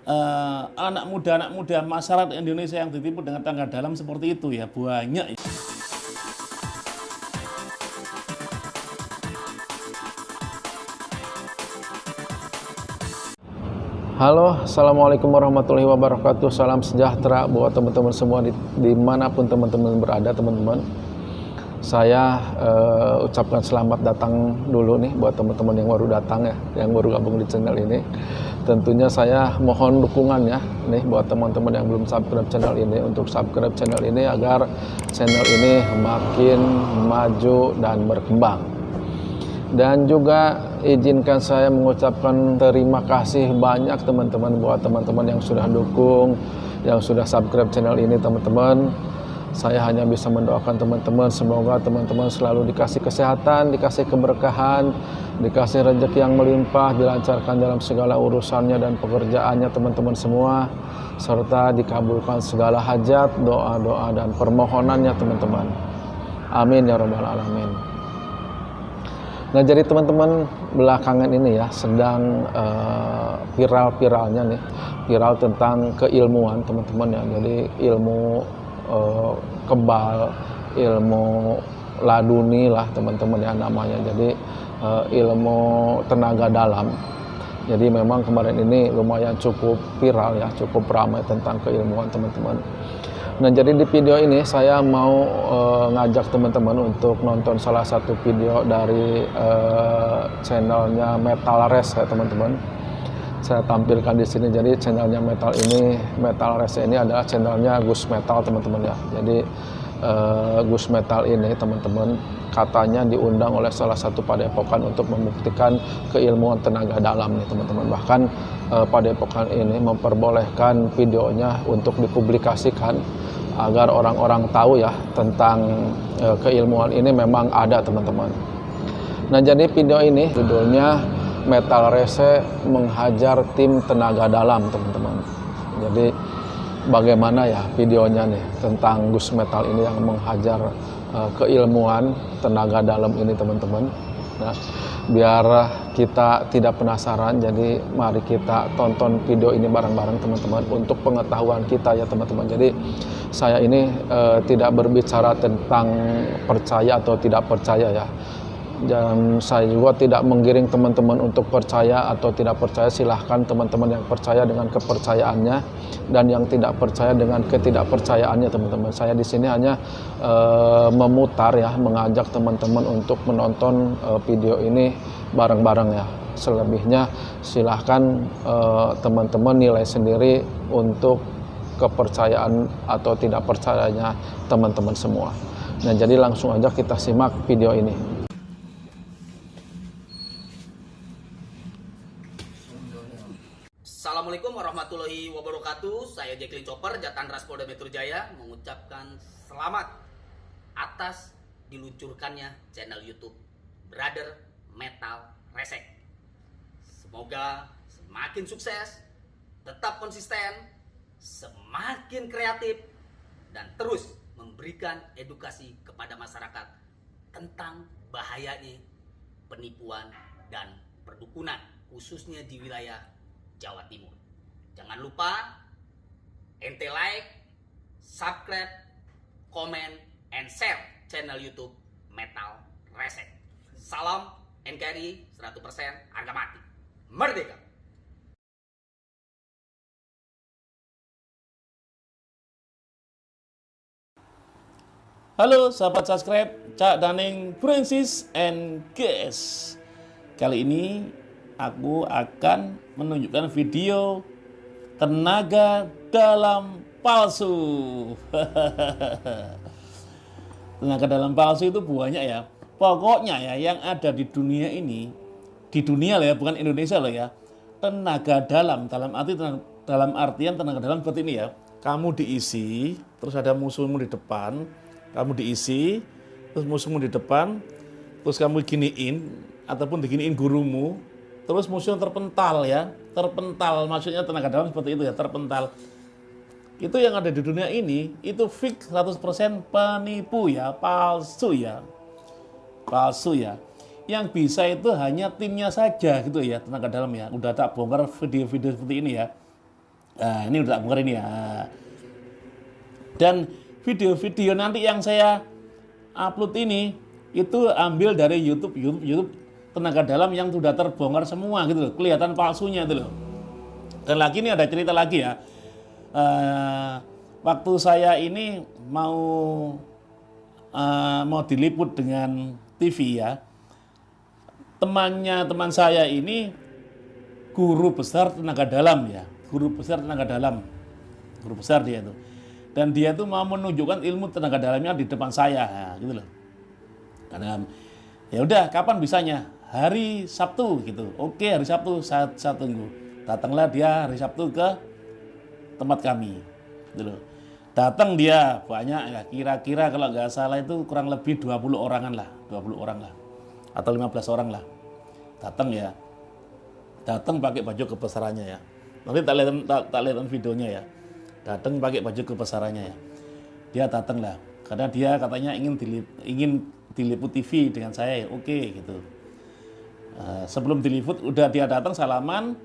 anak muda masyarakat Indonesia yang ditipu dengan tenaga dalam seperti itu ya, banyak. Halo, Assalamualaikum warahmatullahi wabarakatuh. Salam sejahtera buat teman-teman semua dimanapun teman-teman berada, teman-teman. Saya ucapkan selamat datang dulu nih buat teman-teman yang baru datang ya, yang baru gabung di channel ini. Tentunya saya mohon dukungannya nih buat teman-teman yang belum subscribe channel ini untuk subscribe channel ini agar channel ini makin maju dan berkembang. Dan juga izinkan saya mengucapkan terima kasih banyak teman-teman buat teman-teman yang sudah dukung, yang sudah subscribe channel ini teman-teman. Saya hanya bisa mendoakan teman-teman, semoga teman-teman selalu dikasih kesehatan, dikasih keberkahan, dikasih rezeki yang melimpah, dilancarkan dalam segala urusannya dan pekerjaannya teman-teman semua, serta dikabulkan segala hajat, doa-doa dan permohonannya teman-teman. Amin ya rabbal alamin. Nah, jadi teman-teman belakangan ini ya sedang viral-viralnya nih, viral tentang keilmuan teman-teman ya. Jadi ilmu kebal, ilmu laduni lah teman-teman ya namanya. Jadi ilmu tenaga dalam. Jadi memang kemarin ini lumayan cukup viral ya, cukup ramai tentang keilmuan teman-teman. Nah, jadi di video ini saya mau ngajak teman-teman untuk nonton salah satu video dari channelnya Metal Race ya teman-teman. Saya tampilkan di sini. Jadi channelnya Metal Race ini adalah channelnya Gus Metal teman-teman ya. Jadi Gus Metal ini teman-teman katanya diundang oleh salah satu padepokan untuk membuktikan keilmuan tenaga dalam nih teman-teman. Bahkan padepokan ini memperbolehkan videonya untuk dipublikasikan agar orang-orang tahu ya tentang keilmuan ini memang ada teman-teman. Nah, jadi video ini judulnya Metal Race menghajar tim tenaga dalam teman-teman. Jadi bagaimana ya videonya nih tentang Gus Metal ini yang menghajar keilmuan tenaga dalam ini teman-teman. Nah, biar kita tidak penasaran, jadi mari kita tonton video ini bareng-bareng teman-teman untuk pengetahuan kita ya teman-teman. Jadi saya ini tidak berbicara tentang percaya atau tidak percaya ya. Dan saya juga tidak menggiring teman-teman untuk percaya atau tidak percaya. Silahkan teman-teman yang percaya dengan kepercayaannya dan yang tidak percaya dengan ketidakpercayaannya teman-teman. Saya di sini hanya memutar ya, mengajak teman-teman untuk menonton video ini bareng-bareng ya. Selebihnya silahkan teman-teman nilai sendiri untuk kepercayaan atau tidak percayanya teman-teman semua. Nah, jadi langsung aja kita simak video ini. Assalamualaikum warahmatullahi wabarakatuh. Saya Jacqueline Chopper, Jatan Ras Polda Metro Jaya, mengucapkan selamat atas diluncurkannya channel YouTube Brother Metal Race. Semoga semakin sukses, tetap konsisten, semakin kreatif, dan terus memberikan edukasi kepada masyarakat tentang bahayanya penipuan dan perdukunan, khususnya di wilayah Jawa Timur. Jangan lupa ente like, subscribe, comment, and share channel YouTube Metal Race. Salam NKRI 100% harga mati. Merdeka! Halo sahabat subscribe, Cak Daning Francis and Guys. Kali ini aku akan menunjukkan video tenaga dalam palsu. Tenaga dalam palsu itu banyak ya. Pokoknya ya yang ada di dunia ini, di dunia lah ya, bukan Indonesia loh ya. Tenaga dalam dalam artian tenaga dalam seperti ini ya. Kamu diisi, terus ada musuhmu di depan, kamu diisi, terus musuhmu di depan, terus kamu giniin ataupun diginiin gurumu. Terus musuh terpental ya, terpental maksudnya tenaga dalam seperti itu ya, terpental. Itu yang ada di dunia ini, itu fix 100% penipu ya, palsu ya. Palsu ya. Yang bisa itu hanya timnya saja gitu ya, tenaga dalam ya. Udah tak bongkar video-video seperti ini ya. Nah, ini udah tak bongkar ini ya. Dan video-video nanti yang saya upload ini itu ambil dari YouTube tenaga dalam yang sudah terbongkar semua gitu loh, kelihatan palsunya itu loh. Dan lagi ini ada cerita lagi ya. Waktu saya ini mau diliput dengan TV ya, teman saya ini guru besar tenaga dalam ya, guru besar dia itu, dan dia tuh mau menunjukkan ilmu tenaga dalamnya di depan saya ya, gitu loh. Karena ya udah, kapan bisanya? Hari Sabtu gitu. Oke, hari Sabtu saya tunggu. Datanglah dia hari Sabtu ke tempat kami, gitu loh. Datang dia banyak ya, kira-kira kalau nggak salah itu kurang lebih 20 orang lah atau 15 orang lah. Datang ya, datang pakai baju kebesarannya ya. Nanti tak lihat videonya ya. Datang pakai baju kebesarannya ya. Dia datang lah, karena dia katanya ingin diliput TV dengan saya. Oke gitu. Sebelum diliput udah dia datang salaman.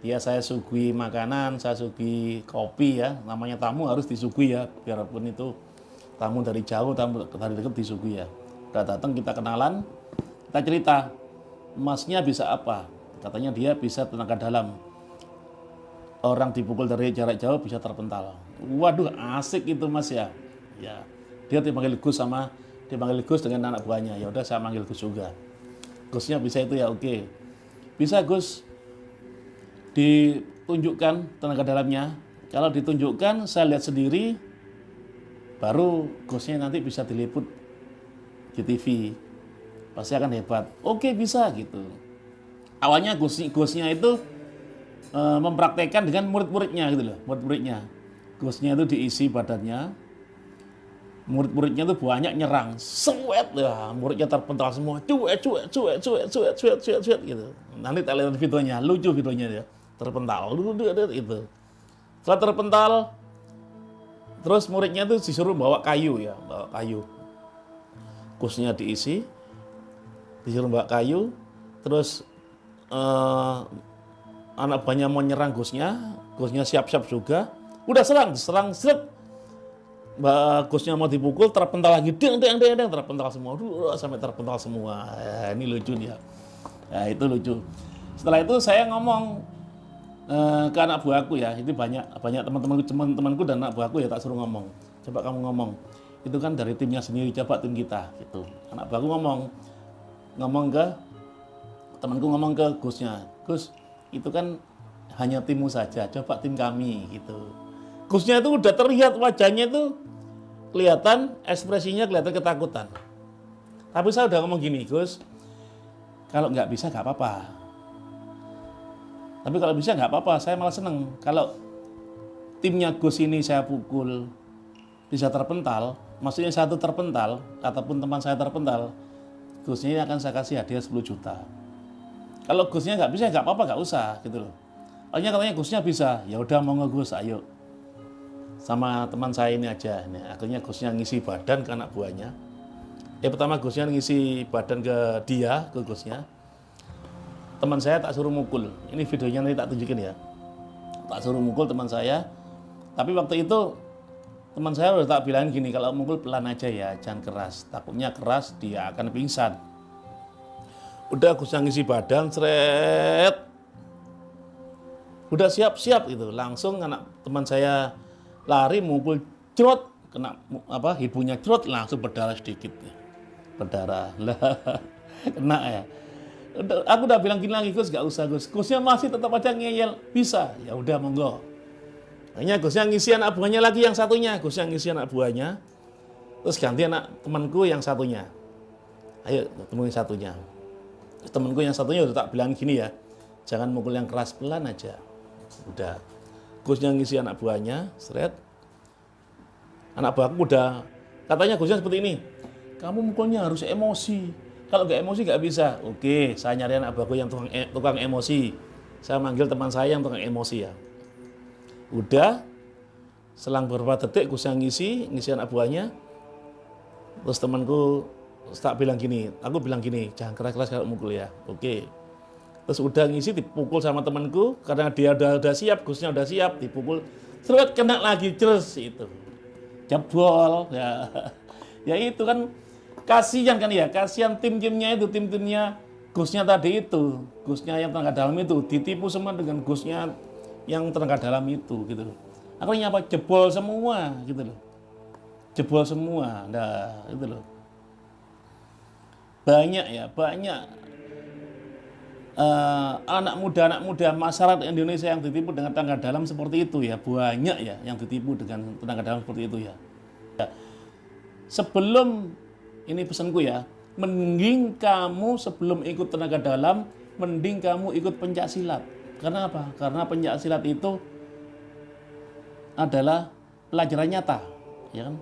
Ya saya sugui makanan, saya sugui kopi ya. Namanya tamu harus disugui ya, biarpun itu tamu dari jauh, tamu dari dekat disugui ya. Udah datang, kita kenalan, kita cerita, masnya bisa apa? Katanya dia bisa tenaga dalam. Orang dipukul dari jarak jauh bisa terpental. Waduh, asik itu mas ya. Ya, dia dipanggil Gus dengan anak buahnya. Ya udah saya manggil Gus juga. Gusnya bisa itu ya, oke. Bisa Gus. Ditunjukkan tenaga dalamnya. Kalau ditunjukkan, saya lihat sendiri, baru Gusnya nanti bisa diliput di TV. Pasti akan hebat. Oke, bisa gitu. Awalnya Gusnya itu mempraktekkan dengan murid-muridnya gitu loh. Murid-muridnya. Gusnya itu diisi badannya. Murid-muridnya itu banyak nyerang. Sweat ya, muridnya terpental semua. Cuek gitu. Nanti tak lihat videonya, lucu videonya dia. Terpental itu. Setelah terpental, terus muridnya tuh disuruh bawa kayu ya, bawa kayu. Gusnya diisi, disuruh bawa kayu, terus anak buahnya mau nyerang Gusnya siap-siap juga. Udah serang seret. Gusnya mau dipukul, terpental lagi, terpental semua, sampai terpental semua. Ya, ini lucu dia. Ya, itu lucu. Setelah itu saya ngomong ke anak buahku ya, itu banyak teman-temanku dan anak buahku ya, tak suruh ngomong. Coba kamu ngomong, itu kan dari timnya sendiri, coba tim kita gitu. Anak buahku ngomong ke temanku, ngomong ke Gusnya, Gus, itu kan hanya timmu saja, coba tim kami gitu. Gusnya itu udah terlihat wajahnya itu kelihatan, ekspresinya kelihatan ketakutan. Tapi saya udah ngomong gini, Gus, kalau nggak bisa nggak apa-apa. Tapi kalau bisa nggak apa-apa, saya malah seneng. Kalau timnya Gus ini saya pukul bisa terpental, maksudnya satu terpental, ataupun teman saya terpental, Gusnya ini akan saya kasih hadiah 10 juta. Kalau Gusnya nggak bisa, nggak apa-apa, nggak usah gitu loh. Katanya Gusnya bisa, ya udah mau Gus, ayo. Sama teman saya ini aja. Nah, akhirnya Gusnya ngisi badan ke anak buahnya. Pertama Gusnya ngisi badan ke dia, ke Gusnya. Teman saya tak suruh mukul. Ini videonya nanti tak tunjukin ya. Tak suruh mukul teman saya. Tapi waktu itu teman saya udah tak bilang gini, kalau mukul pelan aja ya, jangan keras. Takutnya keras dia akan pingsan. Udah Gusnya ngisi badan, seret. Udah siap-siap gitu. Langsung anak teman saya lari mukul, cerot, kena hidungnya cerot, langsung berdarah sedikit. Berdarah. Lah, kena ya. Aku udah bilang gini lagi, Gus, gak usah Gus. Gusnya masih tetap aja ngeyel. Bisa, ya udah monggo. Akhirnya Gusnya ngisi anak buahnya lagi yang satunya. Gusnya ngisi anak buahnya. Terus ganti anak temanku yang satunya. Ayo, temuin satunya. Temanku yang satunya udah tak bilang gini ya. Jangan mukul yang keras, pelan aja. Udah. Gusnya ngisi anak buahnya, seret. Anak buahku udah, katanya Gusnya seperti ini. Kamu mukulnya harus emosi. Kalau nggak emosi nggak bisa. Oke, saya nyari anak buahku yang tukang emosi. Saya manggil teman saya yang tukang emosi ya. Udah, selang beberapa detik Gusnya ngisi anak buahnya. Terus temanku tak bilang gini, aku bilang gini, jangan keras-keras kalau mukul ya. Oke. Terus udah ngisi dipukul sama temanku karena dia udah siap, gusnya udah siap, dipukul, seret kena lagi terus itu. Jebol ya. Ya itu kan kasihan kan ya, kasihan tim-timnya itu, tim-timnya gusnya tadi itu, gusnya yang tenaga dalam itu ditipu semua dengan gusnya yang tenaga dalam itu gitu loh. Akhirnya apa? Jebol semua gitu loh. Jebol semua. Nah, itu loh. Banyak anak muda masyarakat Indonesia yang ditipu dengan tenaga dalam seperti itu ya, banyak ya yang ditipu dengan tenaga dalam seperti itu ya. Sebelum ini pesanku ya, mending kamu sebelum ikut tenaga dalam, mending kamu ikut pencak silat. Karena apa? Karena pencak silat itu adalah pelajaran nyata, ya kan?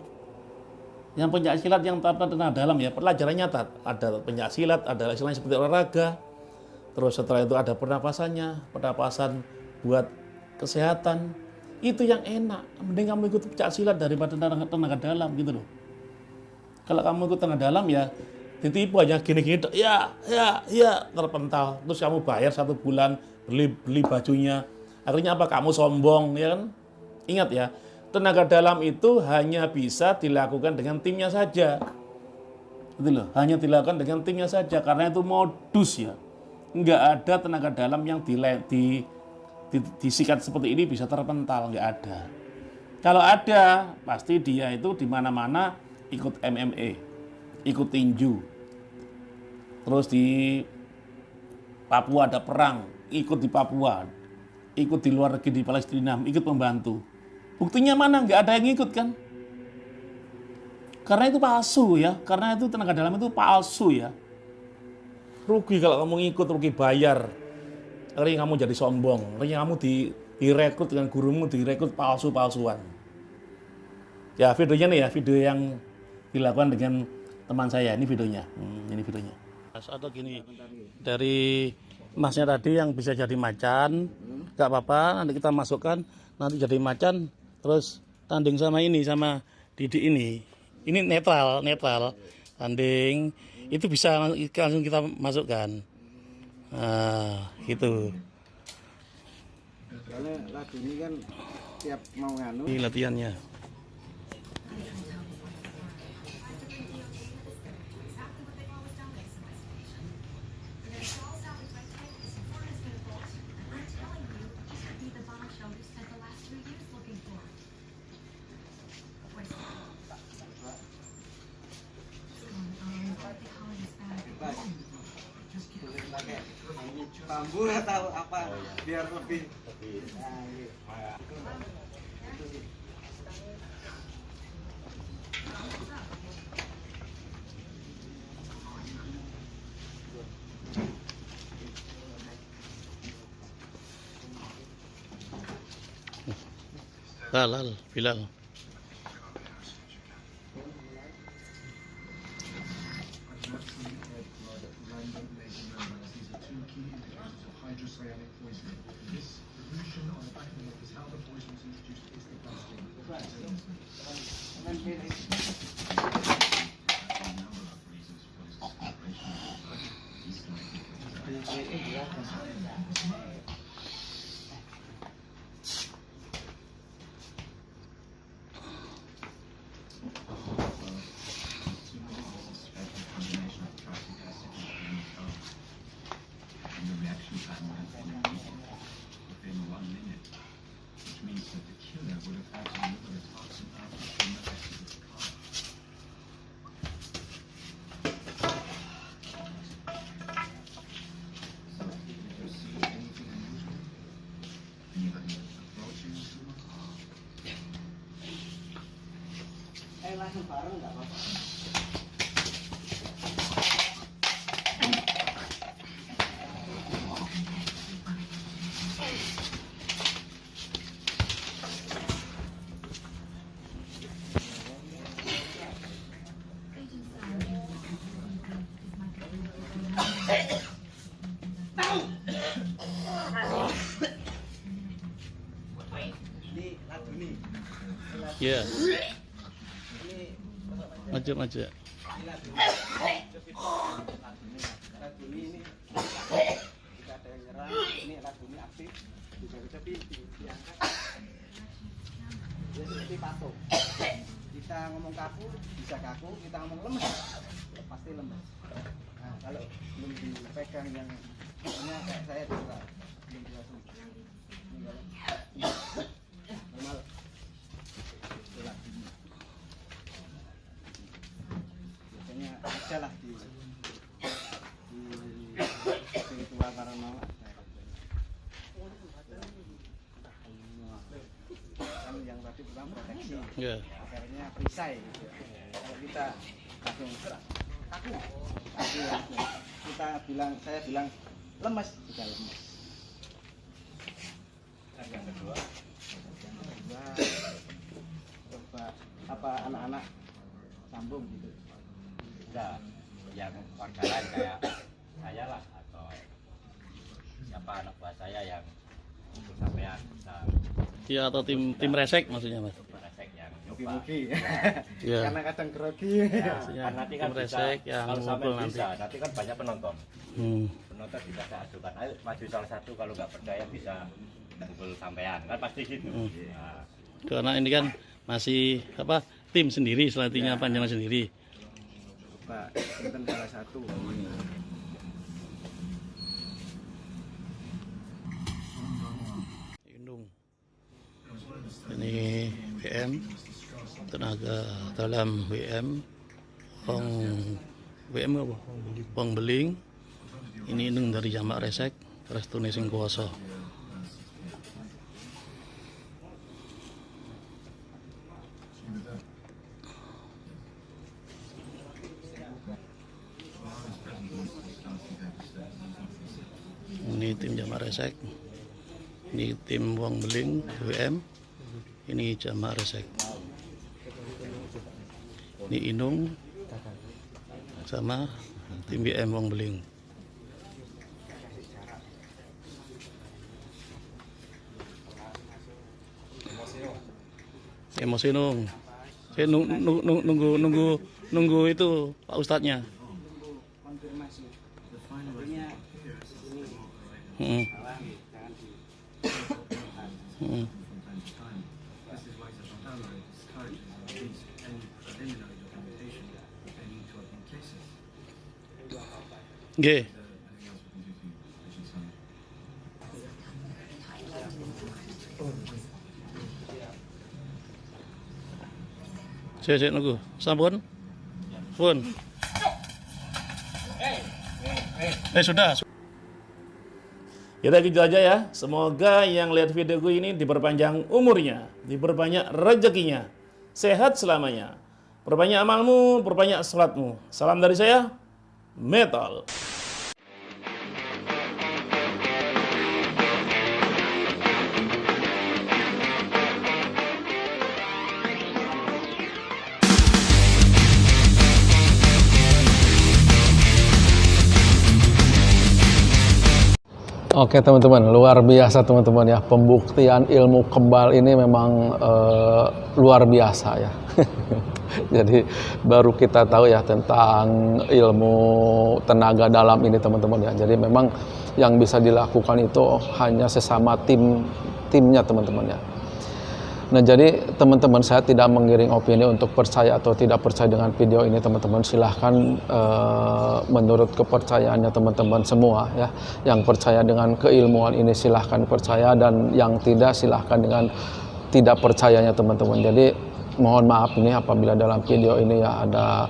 Yang pencak silat yang tenaga dalam ya, pelajaran nyata. Ada pencak silat, ada istilahnya seperti olahraga. Terus setelah itu ada pernapasan buat kesehatan. Itu yang enak. Mending kamu ikut pencak silat daripada tenaga dalam gitu loh. Kalau kamu ikut tenaga dalam ya ditipu aja gini-gini, ya terpental. Terus kamu bayar 1 bulan beli bajunya. Akhirnya apa? Kamu sombong, ya kan? Ingat ya, tenaga dalam itu hanya bisa dilakukan dengan timnya saja. Gitu loh, hanya dilakukan dengan timnya saja karena itu modus ya. Nggak ada tenaga dalam yang disikat seperti ini bisa terpental, nggak ada. Kalau ada, pasti dia itu di mana-mana ikut MMA, ikut tinju. Terus di Papua ada perang, ikut di Papua, ikut di luar negeri di Palestina, ikut membantu. Buktinya mana? Nggak ada yang ikut kan? Karena itu palsu ya, karena itu tenaga dalam itu palsu ya. Rugi kalau kamu ngikut, rugi bayar. Akhirnya kamu jadi sombong, akhirnya kamu direkrut dengan gurumu, direkrut palsu-palsuan. Ya videonya nih ya, video yang dilakukan dengan teman saya, ini videonya. Ini videonya. Atau gini, dari emasnya tadi yang bisa jadi macan, nggak apa-apa, nanti kita masukkan, nanti jadi macan, terus tanding sama ini, sama Didi ini. Ini netral, tanding. Itu bisa langsung kita masukkan. Nah, gitu. Soalnya lagu ini kan tiap mau nganu. Ini latihannya. Bambu atau apa biar lebih Halal, Bilal. langsung bareng nggak apa-apa. Ini lagu nih. Iya. Ini Maju. ini lagu. Lagu ini kita ada yang nyerang. Ini Raduni aktif, tapi diangkat. Dia seperti patung. Kita ngomong kaku, bisa kaku. Kita ngomong lemes, pasti lemes. Nah, kalau belum dipegang yang punya kayak saya juga belum biasa. Normal. Biasanya ada lah di spiritual paranormal kan yang tadi bilang proteksi. Ya. Akhirnya perisai gitu. Kalau kita langsung kaku langsung. Saya bilang lemes, juga lemes. Yang kedua coba apa anak-anak sambung gitu. Enggak, yang warga lain kayak saya lah atau siapa anak buah saya yang sampean bisa Ya, atau tim resek maksudnya, Mas. resek yang nyoba. Mugi-mugi. Ya. Karena kadang grogi. Maksudnya Kan nanti kan tim bisa, resek yang kalau sampai ngumpul nanti. bisa, nanti kan banyak penonton. Hmm. Penonton bisa saya ajukan, ayo maju salah satu, kalau nggak percaya bisa pukul sampean, kan pasti gitu. Nah, Karena ini kan masih apa tim sendiri, selatihnya panjangan sendiri. Coba enten salah satu ini. Indung. Ini WM, tenaga dalam WM, WM apa? Wong Beling. Ini indung dari Jamak Resek, Restune sing kuwasa. Ini tim Jamak Resek, ini tim Wong Beling WM, ini Jamak Resek, ini Inung sama tim WM Wong Beling. Emosi nung, saya nunggu itu Pak Ustadznya. Konfirmasi. Artinya Hmm. salah jangan di Hmm. Nggih. Saya nunggu. Sampun? Pun. Sudah. Ya udah gitu aja ya. Semoga yang lihat videoku ini diperpanjang umurnya, diperbanyak rezekinya, sehat selamanya. Perbanyak amalmu, perbanyak salatmu. Salam dari saya, Metal. Oke teman-teman, luar biasa teman-teman ya, pembuktian ilmu kebal ini memang luar biasa ya. Jadi baru kita tahu ya tentang ilmu tenaga dalam ini teman-teman ya. Jadi memang yang bisa dilakukan itu hanya sesama timnya teman-teman ya. Nah jadi teman-teman, saya tidak mengiring opini untuk percaya atau tidak percaya dengan video ini teman-teman. Silahkan menurut kepercayaannya teman-teman semua ya. Yang percaya dengan keilmuan ini silahkan percaya, dan yang tidak silahkan dengan tidak percayanya teman-teman. Jadi mohon maaf ini apabila dalam video ini ya ada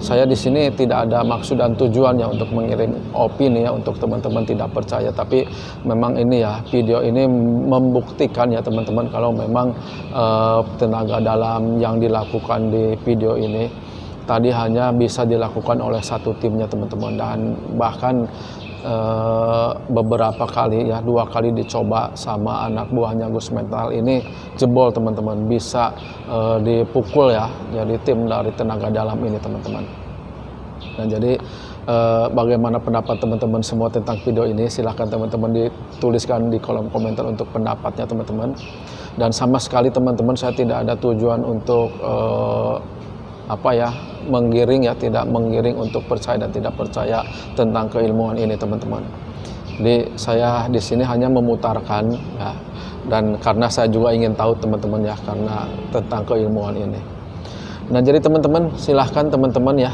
saya di sini tidak ada maksud dan tujuannya untuk mengirim opini ya untuk teman-teman tidak percaya, tapi memang ini ya video ini membuktikan ya teman-teman kalau memang tenaga dalam yang dilakukan di video ini tadi hanya bisa dilakukan oleh satu timnya teman-teman, dan bahkan beberapa kali ya, 2 kali dicoba sama anak buahnya Gus Metal ini jebol teman-teman, bisa dipukul ya, jadi tim dari tenaga dalam ini teman-teman. Nah jadi bagaimana pendapat teman-teman semua tentang video ini, silahkan teman-teman dituliskan di kolom komentar untuk pendapatnya teman-teman. Dan sama sekali teman-teman saya tidak ada tujuan untuk menggiring ya, tidak menggiring untuk percaya dan tidak percaya tentang keilmuan ini teman-teman. Jadi saya di sini hanya memutarkan ya, dan karena saya juga ingin tahu teman-teman ya, karena tentang keilmuan ini. Nah jadi teman-teman, silahkan teman-teman ya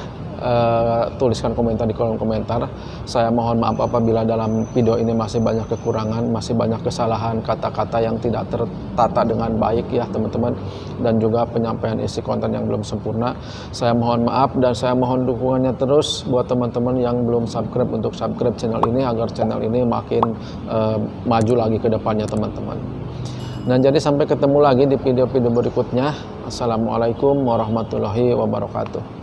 tuliskan komentar di kolom komentar. Saya mohon maaf apabila dalam video ini masih banyak kekurangan, masih banyak kesalahan, kata-kata yang tidak tertata dengan baik ya teman-teman, dan juga penyampaian isi konten yang belum sempurna. Saya mohon maaf dan saya mohon dukungannya terus buat teman-teman yang belum subscribe untuk subscribe channel ini agar channel ini makin maju lagi ke depannya teman-teman. Nah jadi sampai ketemu lagi di video-video berikutnya. Assalamualaikum warahmatullahi wabarakatuh.